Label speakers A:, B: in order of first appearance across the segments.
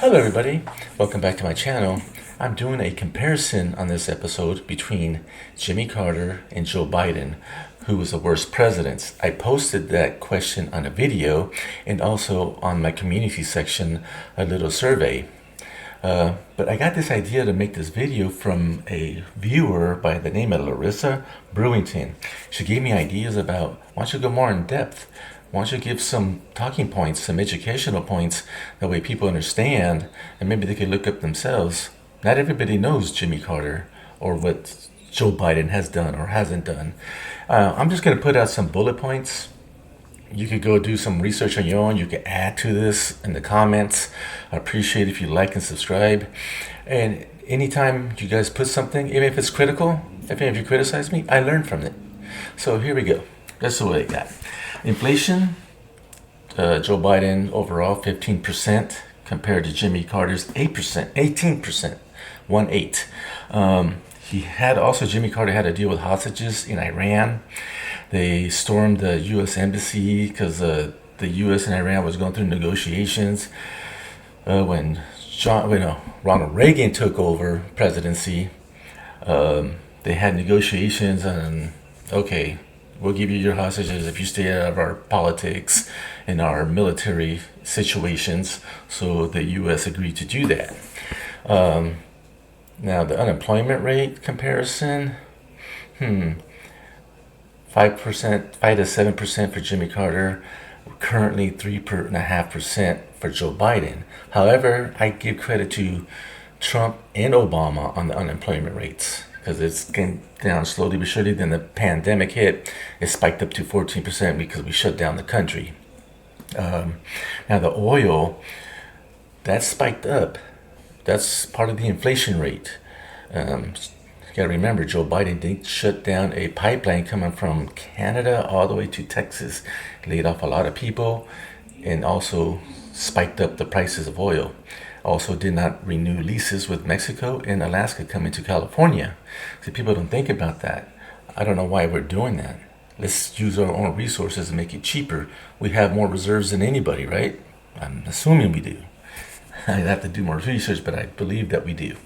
A: Hello everybody, welcome back to my channel. I'm doing a comparison on this episode between Jimmy Carter and Joe Biden, who was the worst presidents. I posted that question on a video and also on my community section a little survey. But I got this idea to make this video from a viewer by the name of Larissa Brewington. She gave me ideas about why don't you go more in depth. Why don't you give some talking points, some educational points, that way people understand and maybe they can look up themselves. Not everybody knows Jimmy Carter or what Joe Biden has done or hasn't done. I'm just going to put out some bullet points. You could go do some research on your own. You can add to this in the comments. I appreciate if you like and subscribe. And anytime you guys put something, even if it's critical, if you criticize me, I learn from it. So here we go. That's what I got. Inflation, Joe Biden overall 15% compared to Jimmy Carter's 8%, 18%, 1-8. Jimmy Carter had to deal with hostages in Iran. They stormed the U.S. embassy because the U.S. and Iran was going through negotiations. When Ronald Reagan took over presidency, they had negotiations on, okay, we'll give you your hostages if you stay out of our politics and our military situations. So the U.S. agreed to do that. Now the unemployment rate comparison, 5%, 5 to 7% for Jimmy Carter, currently 3.5% for Joe Biden. However, I give credit to Trump and Obama on the unemployment rates, because it's getting down slowly but surely. Then the pandemic hit, it spiked up to 14% because we shut down the country. Now the oil, that spiked up. That's part of the inflation rate. You gotta remember, Joe Biden did shut down a pipeline coming from Canada all the way to Texas, laid off a lot of people, and also spiked up the prices of oil. Also did not renew leases with Mexico and Alaska coming to California. See, people don't think about that. I don't know why we're doing that. Let's use our own resources and make it cheaper. We have more reserves than anybody, right? I'm assuming we do. I'd have to do more research, but I believe that we do.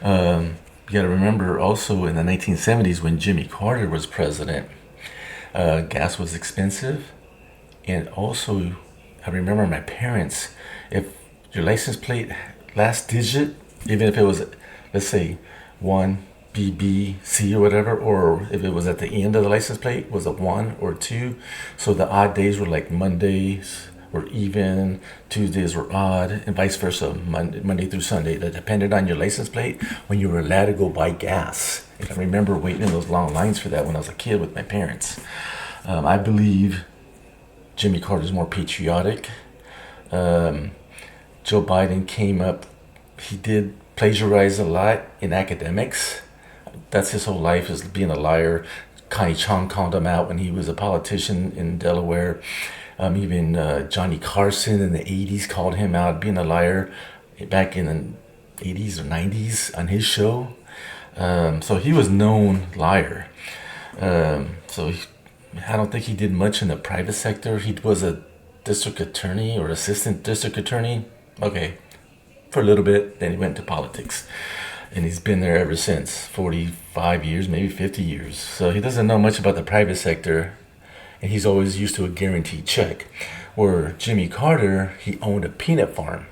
A: You got to remember also in the 1970s when Jimmy Carter was president, gas was expensive. And also, I remember my parents, if your license plate last digit, even if it was, let's say, 1BBC or whatever, or if it was at the end of the license plate, was a 1 or 2. So the odd days were like Mondays were even, Tuesdays were odd, and vice versa, Monday through Sunday. That depended on your license plate when you were allowed to go buy gas. And I remember waiting in those long lines for that when I was a kid with my parents. I believe Jimmy Carter is more patriotic. Joe Biden came up, he did plagiarize a lot in academics. That's his whole life, is being a liar. Connie Chung called him out when he was a politician in Delaware. Even Johnny Carson in the 80s called him out being a liar back in the 80s or 90s on his show. So he was known liar. I don't think he did much in the private sector. He was a district attorney or assistant district attorney. Okay, for a little bit, then he went to politics. And he's been there ever since, 45 years, maybe 50 years. So he doesn't know much about the private sector, and he's always used to a guaranteed check. Where Jimmy Carter, he owned a peanut farm.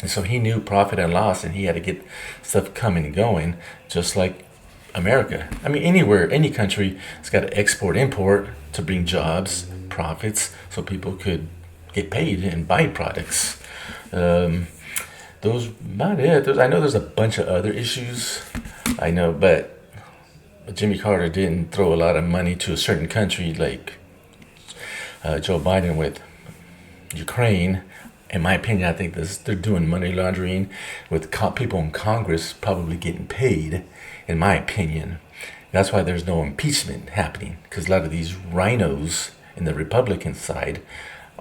A: And so he knew profit and loss, and he had to get stuff coming and going, just like America. I mean, anywhere, any country, it's got to export, import to bring jobs, profits, so people could get paid and buy products. Those about it. I know there's a bunch of other issues. I know, but Jimmy Carter didn't throw a lot of money to a certain country like Joe Biden with Ukraine. In my opinion, I think they're doing money laundering with people in Congress probably getting paid, in my opinion. That's why there's no impeachment happening, because a lot of these rhinos in the Republican side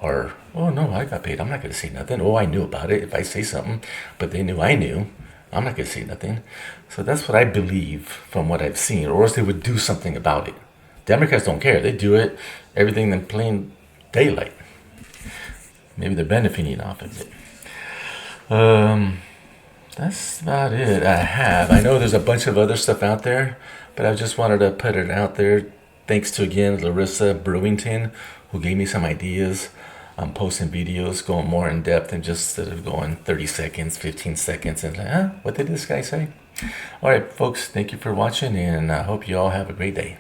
A: are, oh no, I got paid, I'm not going to say nothing. Oh, I knew about it if I say something, but they knew I knew. I'm not going to say nothing. So that's what I believe from what I've seen, or else they would do something about it. Democrats don't care. They do it, everything in plain daylight. Maybe they're benefiting off of it. Um, that's about it. I know there's a bunch of other stuff out there, but I just wanted to put it out there. Thanks to again Larissa Brewington, who gave me some ideas. I'm posting videos going more in depth and just instead of going 30 seconds, 15 seconds, and like, what did this guy say? All right, folks, thank you for watching, and I hope you all have a great day.